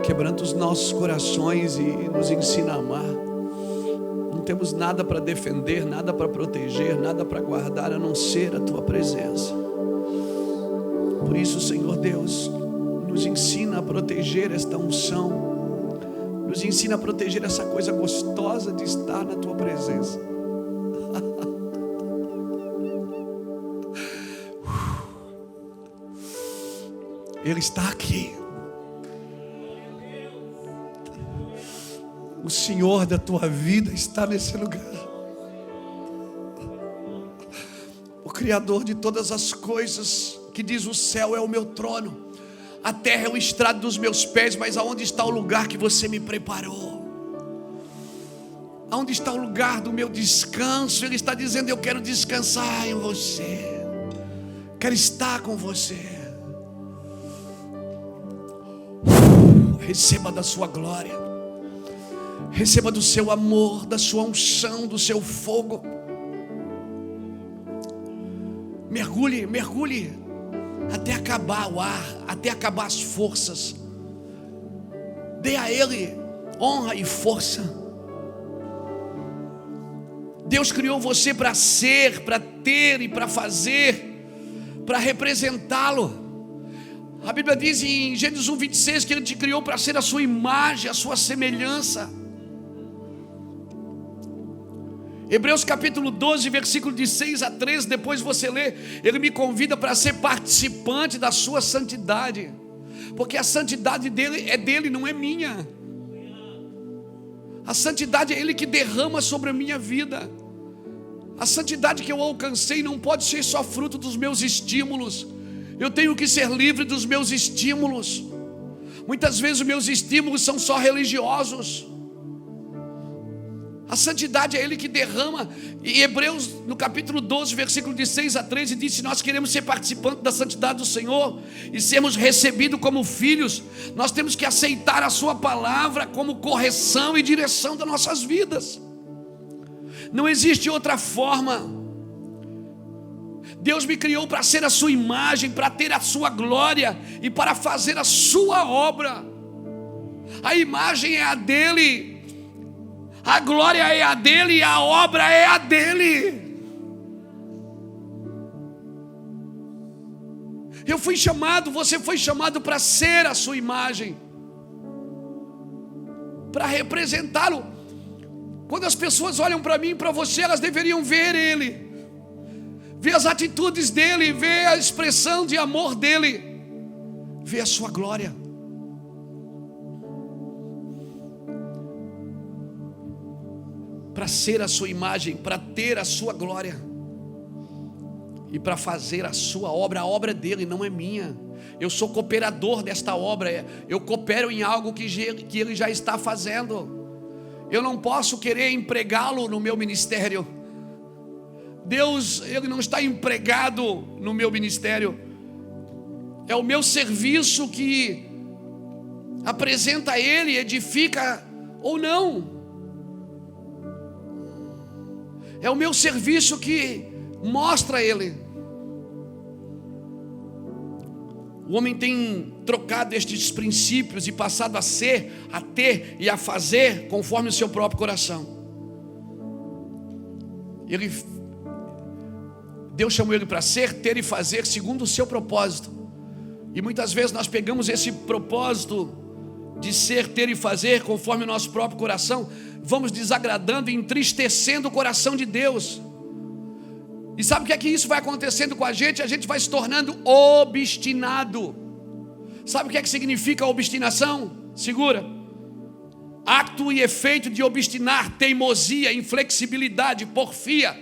S1: quebranta os nossos corações e nos ensina a amar. Não temos nada para defender, nada para proteger, nada para guardar, a não ser a tua presença. Por isso, Senhor Deus, nos ensina a proteger esta unção, nos ensina a proteger essa coisa gostosa de estar na tua presença. Ele está aqui. O Senhor da tua vida está nesse lugar. O Criador de todas as coisas, que diz: o céu é o meu trono, a terra é o estrado dos meus pés. Mas aonde está o lugar que você me preparou? Aonde está o lugar do meu descanso? Ele está dizendo: eu quero descansar em você, quero estar com você. Receba da sua glória, receba do seu amor, da sua unção, do seu fogo. Mergulhe, mergulhe até acabar o ar, até acabar as forças. Dê a Ele honra e força. Deus criou você para ser, para ter e para fazer, para representá-lo. A Bíblia diz em Gênesis 1:26 que Ele te criou para ser a sua imagem, a sua semelhança. Hebreus capítulo 12, versículo de 6 a 13, depois você lê, Ele me convida para ser participante da sua santidade, porque a santidade dele é dele, não é minha. A santidade é Ele que derrama sobre a minha vida. A santidade que eu alcancei não pode ser só fruto dos meus estímulos. Eu tenho que ser livre dos meus estímulos. Muitas vezes os meus estímulos são só religiosos. A santidade é Ele que derrama. E Hebreus no capítulo 12, versículo de 6 a 13 diz: se nós queremos ser participantes da santidade do Senhor e sermos recebidos como filhos, nós temos que aceitar a sua palavra como correção e direção das nossas vidas. Não existe outra forma. Deus me criou para ser a sua imagem, para ter a sua glória e para fazer a sua obra. A imagem é a dele, a glória é a dele e a obra é a dele. Eu fui chamado, você foi chamado para ser a sua imagem, para representá-lo. Quando as pessoas olham para mim e para você, elas deveriam ver ele, ver as atitudes dele, ver a expressão de amor dele, ver a sua glória. Para ser a sua imagem, para ter a sua glória e para fazer a sua obra. A obra dele, não é minha. Eu sou cooperador desta obra. Eu coopero em algo que ele já está fazendo. Eu não posso querer empregá-lo no meu ministério. Deus, ele não está empregado no meu ministério. É o meu serviço que apresenta ele, edifica ou não. É o meu serviço que mostra ele. O homem tem trocado estes princípios e passado a ser, a ter e a fazer conforme o seu próprio coração. Deus chamou ele para ser, ter e fazer segundo o seu propósito. E muitas vezes nós pegamos esse propósito de ser, ter e fazer conforme o nosso próprio coração, vamos desagradando e entristecendo o coração de Deus. E sabe o que é que isso vai acontecendo com a gente? A gente vai se tornando obstinado. Sabe o que é que significa obstinação? Segura. Acto e efeito de obstinar, teimosia, inflexibilidade, porfia.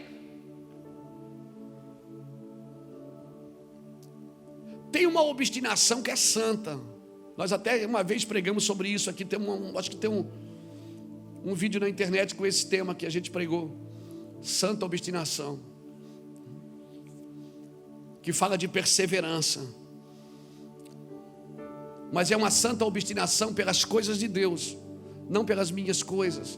S1: Tem uma obstinação que é santa. Nós até uma vez pregamos sobre isso aqui. Acho que tem um vídeo na internet com esse tema que a gente pregou. Santa obstinação, que fala de perseverança. Mas é uma santa obstinação pelas coisas de Deus, não pelas minhas coisas.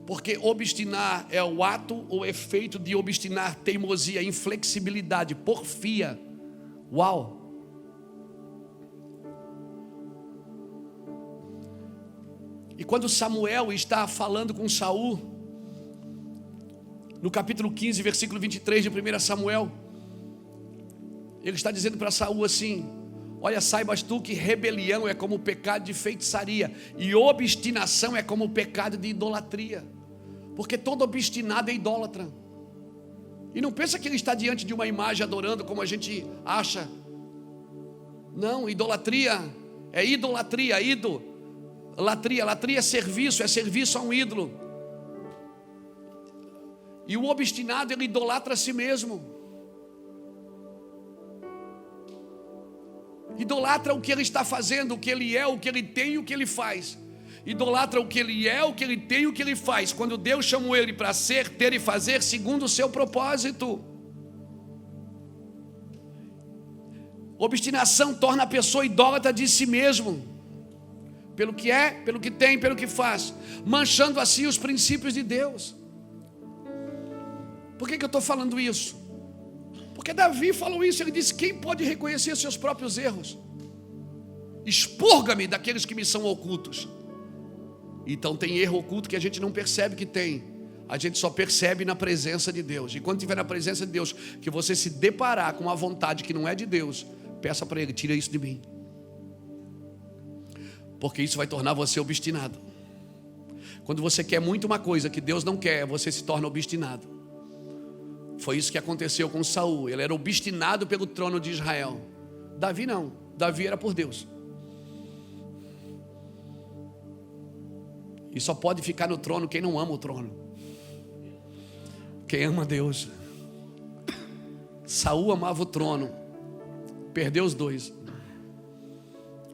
S1: Porque obstinar é o ato ou efeito de obstinar, teimosia, inflexibilidade, porfia. Uau! E quando Samuel está falando com Saul, no capítulo 15, versículo 23 de 1 Samuel, ele está dizendo para Saul assim: olha, saibas tu que rebelião é como o pecado de feitiçaria, e obstinação é como o pecado de idolatria. Porque todo obstinado é idólatra. E não pensa que ele está diante de uma imagem adorando como a gente acha. Não, idolatria é idolatria, latria é serviço a um ídolo. E o obstinado, ele idolatra a si mesmo. Idolatra o que ele está fazendo, o que ele é, o que ele tem e o que ele faz. Idolatra o que ele é, o que ele tem e o que ele faz. Quando Deus chamou ele para ser, ter e fazer segundo o seu propósito. Obstinação torna a pessoa idólatra de si mesmo. Pelo que é, pelo que tem, pelo que faz. Manchando assim os princípios de Deus. Por que eu estou falando isso? Porque Davi falou isso. Ele disse: quem pode reconhecer seus próprios erros? Expurga-me daqueles que me são ocultos. Então tem erro oculto que a gente não percebe que tem. A gente só percebe na presença de Deus. E quando estiver na presença de Deus, que você se deparar com uma vontade que não é de Deus, peça para Ele: tira isso de mim. Porque isso vai tornar você obstinado. Quando você quer muito uma coisa que Deus não quer, você se torna obstinado. Foi isso que aconteceu com Saul. Ele era obstinado pelo trono de Israel. Davi não. Davi era por Deus. E só pode ficar no trono quem não ama o trono. Quem ama Deus. Saul amava o trono. Perdeu os dois.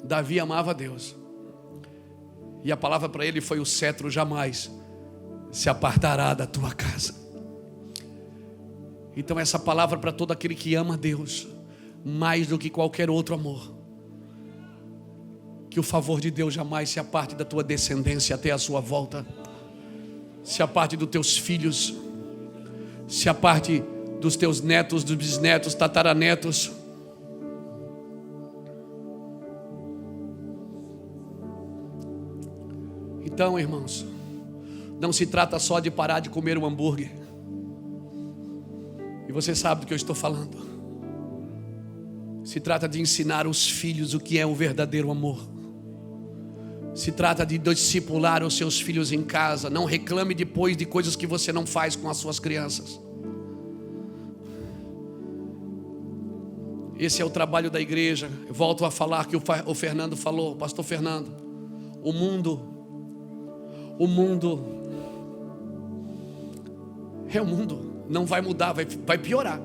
S1: Davi amava Deus. E a palavra para ele foi: o cetro jamais se apartará da tua casa. Então essa palavra para todo aquele que ama Deus mais do que qualquer outro amor. Que o favor de Deus jamais se aparte da tua descendência até a sua volta. se aparte dos teus filhos, se aparte dos teus netos, dos bisnetos, tataranetos. Então, irmãos, não se trata só de parar de comer um hambúrguer. E você sabe do que eu estou falando. Se trata de ensinar os filhos o que é o verdadeiro amor. Se trata de discipular os seus filhos em casa. Não reclame depois de coisas que você não faz com as suas crianças. Esse é o trabalho da igreja. Eu volto a falar que o Fernando falou, o pastor Fernando. O mundo é o mundo. Não vai mudar, vai piorar.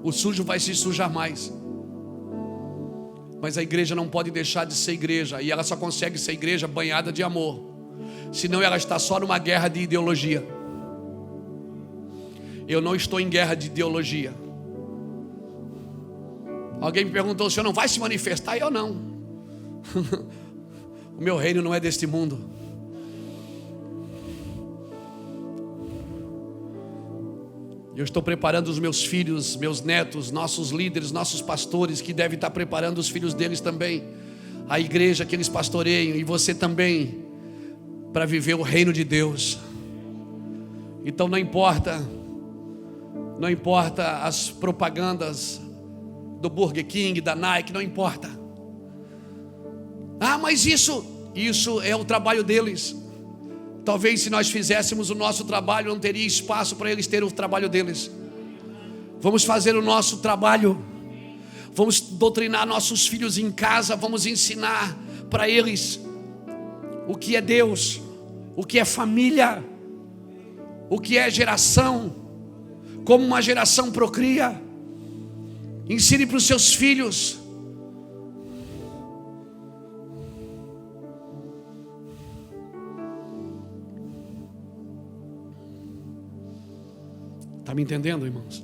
S1: O sujo vai se sujar mais. Mas a igreja não pode deixar de ser igreja. E ela só consegue ser igreja banhada de amor. Senão ela está só numa guerra de ideologia. Eu não estou em guerra de ideologia. Alguém me perguntou: o senhor não vai se manifestar? Eu não. O meu reino não é deste mundo. Eu estou preparando os meus filhos, meus netos, nossos líderes, nossos pastores, que devem estar preparando os filhos deles também, a igreja que eles pastoreiam, e você também, para viver o reino de Deus. Então não importa as propagandas do Burger King, da Nike, não importa. Ah, mas isso é o trabalho deles. Talvez se nós fizéssemos o nosso trabalho, não teria espaço para eles terem o trabalho deles. Vamos fazer o nosso trabalho. Vamos doutrinar nossos filhos em casa. Vamos ensinar para eles o que é Deus, o que é família, o que é geração, como uma geração procria. Ensine para os seus filhos. Está me entendendo, irmãos?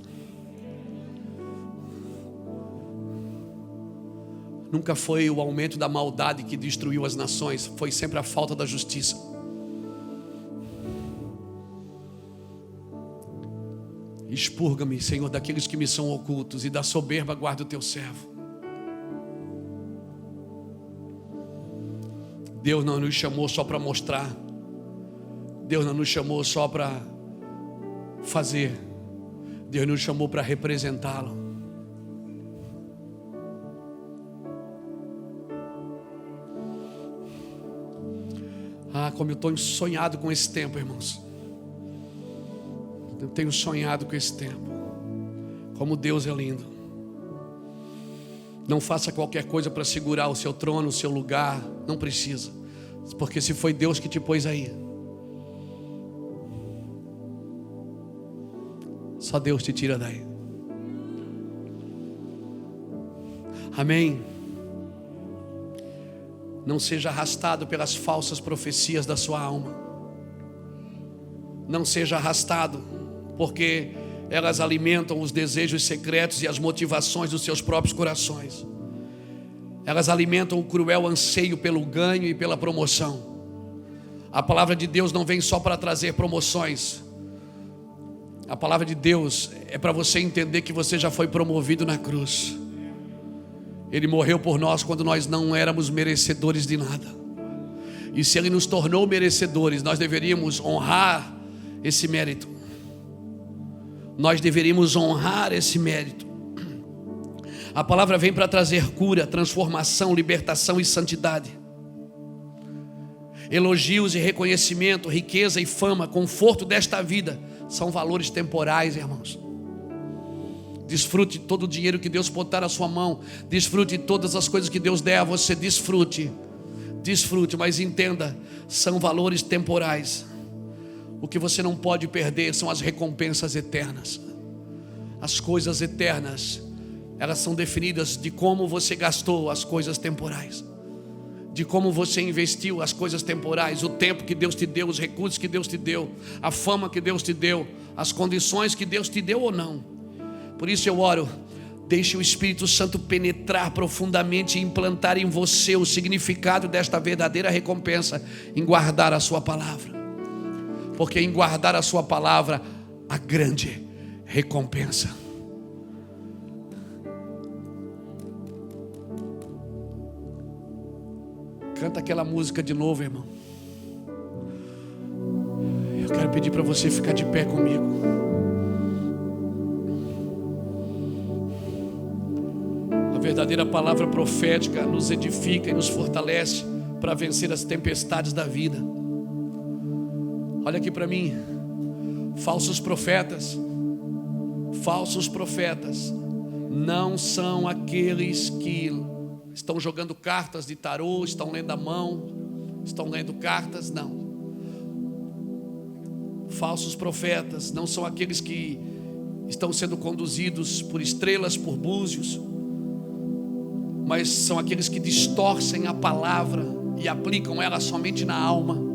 S1: Nunca foi o aumento da maldade que destruiu as nações, foi sempre a falta da justiça. Expurga-me, Senhor, daqueles que me são ocultos, e da soberba guarda o teu servo. Deus não nos chamou só para mostrar. Deus não nos chamou só para fazer. Deus nos chamou para representá-lo. Ah, como eu estou sonhado com esse tempo, irmãos. Eu tenho sonhado com esse tempo. Como Deus é lindo. Não faça qualquer coisa para segurar o seu trono, o seu lugar. Não precisa. Porque se foi Deus que te pôs aí, só Deus te tira daí. Amém. Não seja arrastado pelas falsas profecias da sua alma. Não seja arrastado, porque elas alimentam os desejos secretos e as motivações dos seus próprios corações. Elas alimentam o cruel anseio pelo ganho e pela promoção. A palavra de Deus não vem só para trazer promoções. A palavra de Deus é para você entender que você já foi promovido na cruz. Ele morreu por nós quando nós não éramos merecedores de nada. E se Ele nos tornou merecedores, nós deveríamos honrar esse mérito. Nós deveríamos honrar esse mérito. A palavra vem para trazer cura, transformação, libertação e santidade. Elogios e reconhecimento, riqueza e fama, conforto desta vida são valores temporais, irmãos. Desfrute todo o dinheiro que Deus botar na sua mão. Desfrute todas as coisas que Deus der a você. Desfrute, mas entenda, são valores temporais. O que você não pode perder são as recompensas eternas. As coisas eternas, elas são definidas de como você gastou as coisas temporais, de como você investiu as coisas temporais, o tempo que Deus te deu, os recursos que Deus te deu, a fama que Deus te deu, as condições que Deus te deu ou não. Por isso eu oro, deixe o Espírito Santo penetrar profundamente e implantar em você o significado desta verdadeira recompensa, em guardar a sua palavra. porque em guardar a sua palavra há grande recompensa. Canta aquela música de novo, irmão. Eu quero pedir para você ficar de pé comigo. A verdadeira palavra profética nos edifica e nos fortalece para vencer as tempestades da vida. Olha aqui para mim. Falsos profetas não são aqueles que estão jogando cartas de tarô, estão lendo a mão, estão lendo cartas, não. Falsos profetas não são aqueles que estão sendo conduzidos por estrelas, por búzios, mas são aqueles que distorcem a palavra e aplicam ela somente na alma.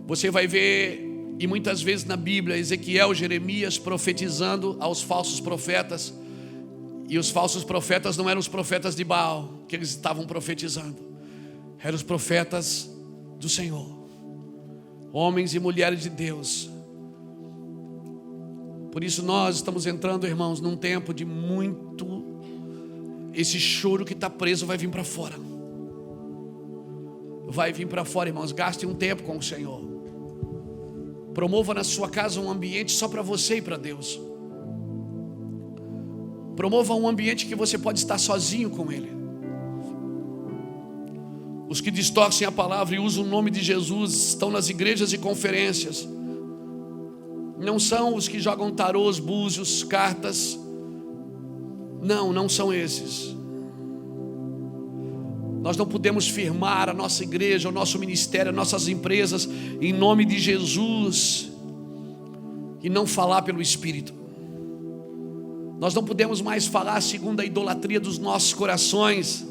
S1: Você vai ver, e muitas vezes na Bíblia, Ezequiel, Jeremias profetizando aos falsos profetas. E os falsos profetas não eram os profetas de Baal que eles estavam profetizando, eram os profetas do Senhor, homens e mulheres de Deus. Por isso nós estamos entrando, irmãos, num tempo de muito... Esse choro que está preso vai vir para fora. Vai vir para fora, irmãos. Gaste um tempo com o Senhor. Promova na sua casa um ambiente só para você e para Deus. Promova um ambiente que você pode estar sozinho com Ele. Os que distorcem a palavra e usam o nome de Jesus estão nas igrejas e conferências. Não são os que jogam tarôs, búzios, cartas. Não são esses. Nós não podemos firmar a nossa igreja, o nosso ministério, as nossas empresas em nome de Jesus e não falar pelo Espírito. Nós não podemos mais falar segundo a idolatria dos nossos corações.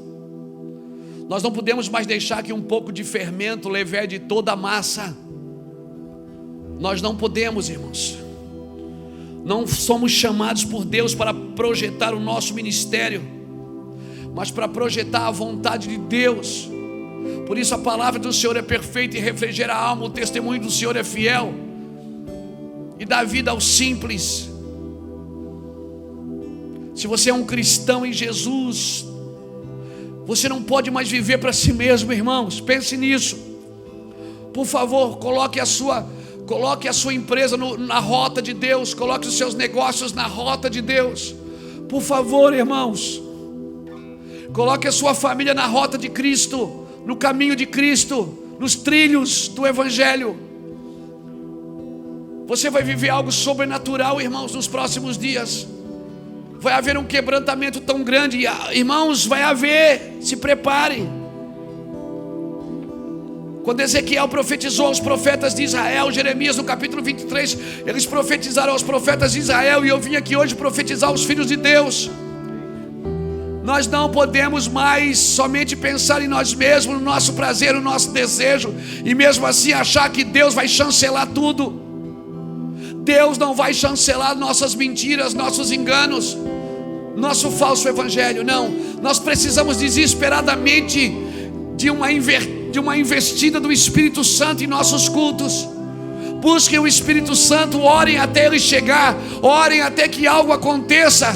S1: Nós não podemos mais deixar que um pouco de fermento levede toda a massa. Nós não podemos, irmãos. Não somos chamados por Deus para projetar o nosso ministério, mas para projetar a vontade de Deus. Por isso a palavra do Senhor é perfeita e refrigera a alma. O testemunho do Senhor é fiel e dá vida aos simples. Se você é um cristão em Jesus, você não pode mais viver para si mesmo, irmãos. Pense nisso. Por favor, coloque a sua empresa na rota de Deus. Coloque os seus negócios na rota de Deus. Por favor, irmãos, coloque a sua família na rota de Cristo, no caminho de Cristo, nos trilhos do Evangelho. Você vai viver algo sobrenatural, irmãos, nos próximos dias. Vai haver um quebrantamento tão grande, irmãos, vai haver, se preparem. Quando Ezequiel profetizou aos profetas de Israel, Jeremias no capítulo 23, eles profetizaram aos profetas de Israel, e eu vim aqui hoje profetizar aos filhos de Deus. Nós não podemos mais somente pensar em nós mesmos, no nosso prazer, no nosso desejo, e mesmo assim achar que Deus vai chancelar tudo. Deus não vai chancelar nossas mentiras, nossos enganos, nosso falso evangelho, não. Nós precisamos desesperadamente de uma investida do Espírito Santo em nossos cultos. Busquem o Espírito Santo, orem até Ele chegar, orem até que algo aconteça.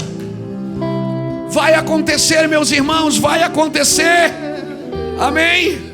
S1: Vai acontecer, meus irmãos, vai acontecer. Amém?